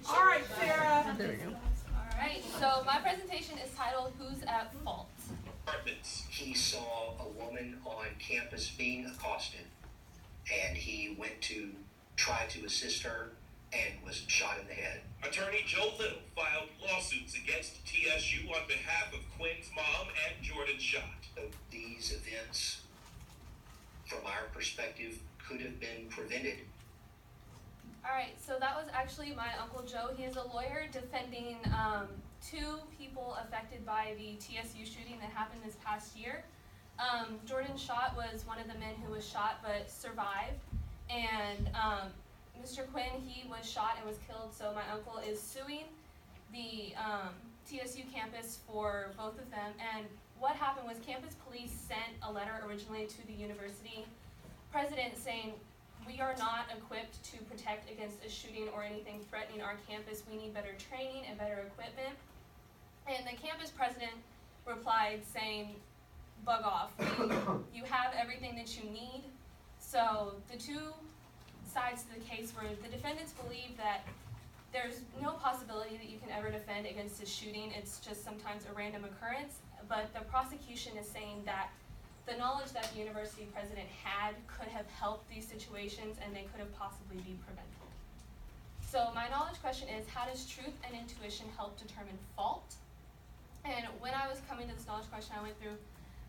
All right, Sarah. There we go. All right, so my presentation is titled Who's at Fault? He saw a woman on campus being accosted, and he went to try to assist her and was shot in the head. Attorney Joe Little filed lawsuits against TSU on behalf of Quinn's mom and Jordan Schott. So these events, from our perspective, could have been prevented. All right, so that was actually my Uncle Joe. He is a lawyer defending two people affected by the TSU shooting that happened this past year. Jordan Schott was one of the men who was shot but survived, and Mr. Quinn, he was shot and was killed, so my uncle is suing the TSU campus for both of them. And what happened was campus police sent a letter originally to the university president saying, we are not equipped to protect against a shooting or anything threatening our campus. We need better training and better equipment. And the campus president replied saying, bug off. You have everything that you need. So the two sides to the case were the defendants believe that there's no possibility that you can ever defend against a shooting. It's just sometimes a random occurrence. But the prosecution is saying that the knowledge that the university president had could have helped these situations and they could have possibly been prevented. So my knowledge question is, how does truth and intuition help determine fault? And when I was coming to this knowledge question, I went through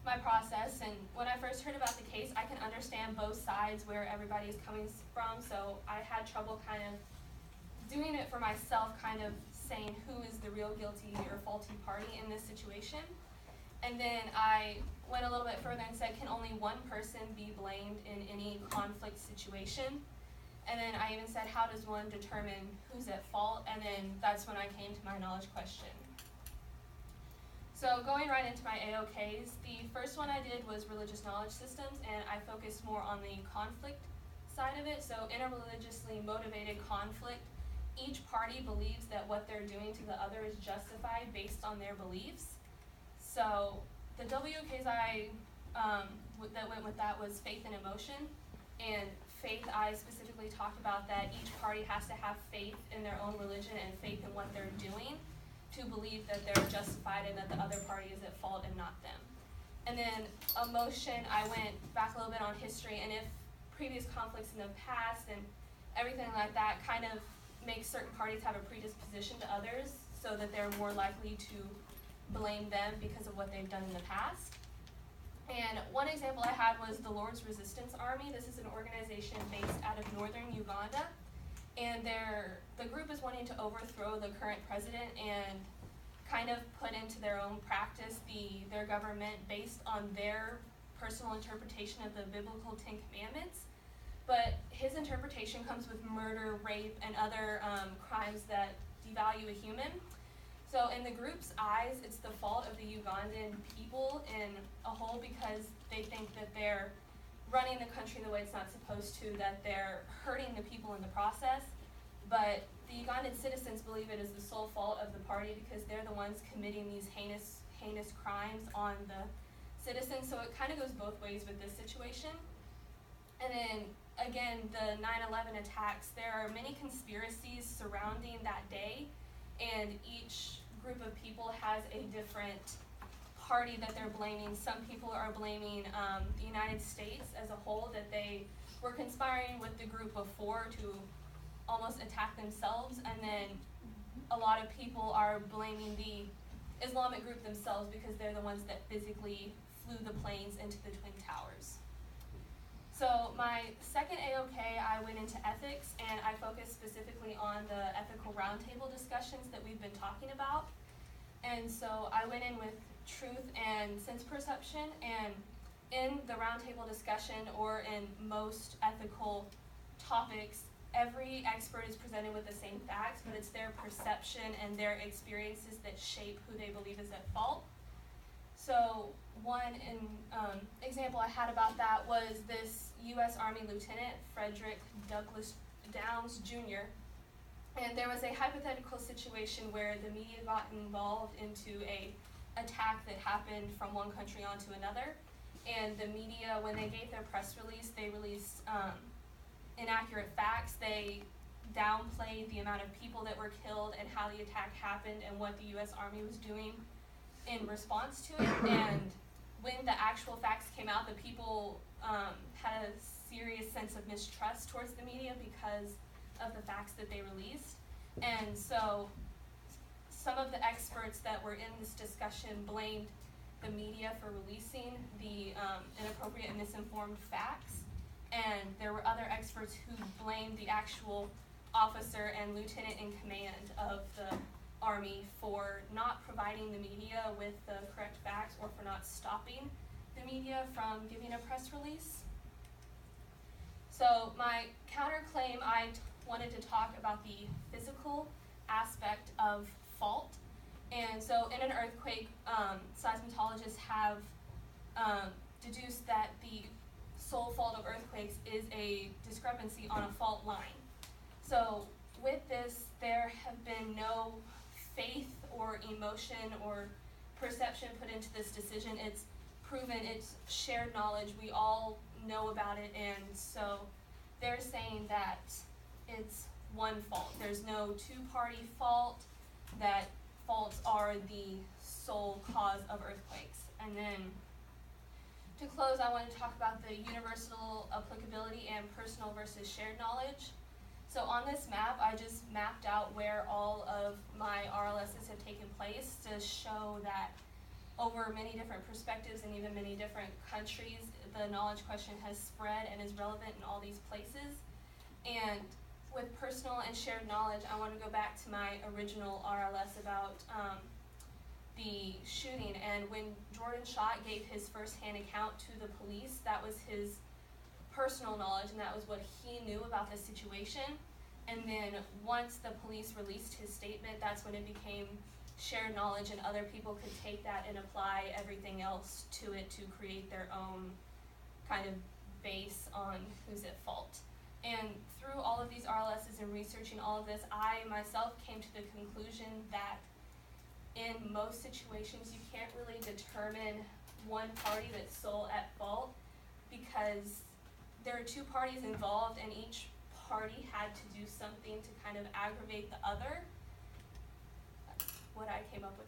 my process, and when I first heard about the case, I can understand both sides where everybody is coming from, so I had trouble kind of doing it for myself, kind of saying who is the real guilty or faulty party in this situation. And then I went a little bit further and said, can only one person be blamed in any conflict situation? And then I even said, how does one determine who's at fault? And then that's when I came to my knowledge question. So going right into my AOKs, the first one I did was religious knowledge systems, and I focused more on the conflict side of it. So in a religiously motivated conflict, each party believes that what they're doing to the other is justified based on their beliefs. So the WOKs that went with that was faith and emotion. And faith, I specifically talked about that each party has to have faith in their own religion and faith in what they're doing to believe that they're justified and that the other party is at fault and not them. And then emotion, I went back a little bit on history, and if previous conflicts in the past and everything like that kind of makes certain parties have a predisposition to others so that they're more likely to blame them because of what they've done in the past. And one example I had was the Lord's Resistance Army. This is an organization based out of northern Uganda, and the group is wanting to overthrow the current president and kind of put into their own practice their government based on their personal interpretation of the biblical 10 Commandments. But his interpretation comes with murder, rape, and other crimes that devalue a human. So in the group's eyes, it's the fault of the Ugandan people in a whole because they think that they're running the country the way it's not supposed to, that they're hurting the people in the process. But the Ugandan citizens believe it is the sole fault of the party because they're the ones committing these heinous crimes on the citizens. So it kind of goes both ways with this situation. And then again, the 9/11 attacks, there are many conspiracies surrounding that day, and each group of people has a different party that they're blaming. Some people are blaming the United States as a whole, that they were conspiring with the group before to almost attack themselves, and then a lot of people are blaming the Islamic group themselves because they're the ones that physically flew the planes into the Twin Towers. So my second AOK, I went into ethics, and I focused specifically on the ethical roundtable discussions that we've been talking about. And so I went in with truth and sense perception, and in the roundtable discussion or in most ethical topics, every expert is presented with the same facts, but it's their perception and their experiences that shape who they believe is at fault. So one example I had about that was this U.S. Army Lieutenant, Frederick Douglass Downs Jr., and there was a hypothetical situation where the media got involved into a attack that happened from one country onto another, and the media, when they gave their press release, they released inaccurate facts. They downplayed the amount of people that were killed and how the attack happened and what the U.S. Army was doing in response to it. And when the actual facts came out, the people had a serious sense of mistrust towards the media because of the facts that they released. And so some of the experts that were in this discussion blamed the media for releasing the inappropriate and misinformed facts. And there were other experts who blamed the actual officer and lieutenant in command of the Army for not providing the media with the correct facts or for not stopping the media from giving a press release. So my counterclaim, I wanted to talk about the physical aspect of fault. And so in an earthquake, seismologists have deduced that the sole fault of earthquakes is a discrepancy on a fault line. So with this, there have been no faith or emotion or perception put into this decision. It's proven, it's shared knowledge, we all know about it, and so they're saying that it's one fault. There's no two-party fault, that faults are the sole cause of earthquakes. And then to close, I want to talk about the universal applicability and personal versus shared knowledge. So on this map, I just mapped out where all of my RLSs have taken place to show that over many different perspectives and even many different countries, the knowledge question has spread and is relevant in all these places. And with personal and shared knowledge, I want to go back to my original RLS about the shooting. And when Jordan Schott gave his first-hand account to the police, that was his personal knowledge, and that was what he knew about the situation. And then once the police released his statement, that's when it became shared knowledge, and other people could take that and apply everything else to it to create their own kind of base on who's at fault. And through all of these RLSs and researching all of this, I myself came to the conclusion that in most situations you can't really determine one party that's sole at fault, because there are two parties involved and each party had to do something to kind of aggravate the other. That's what I came up with.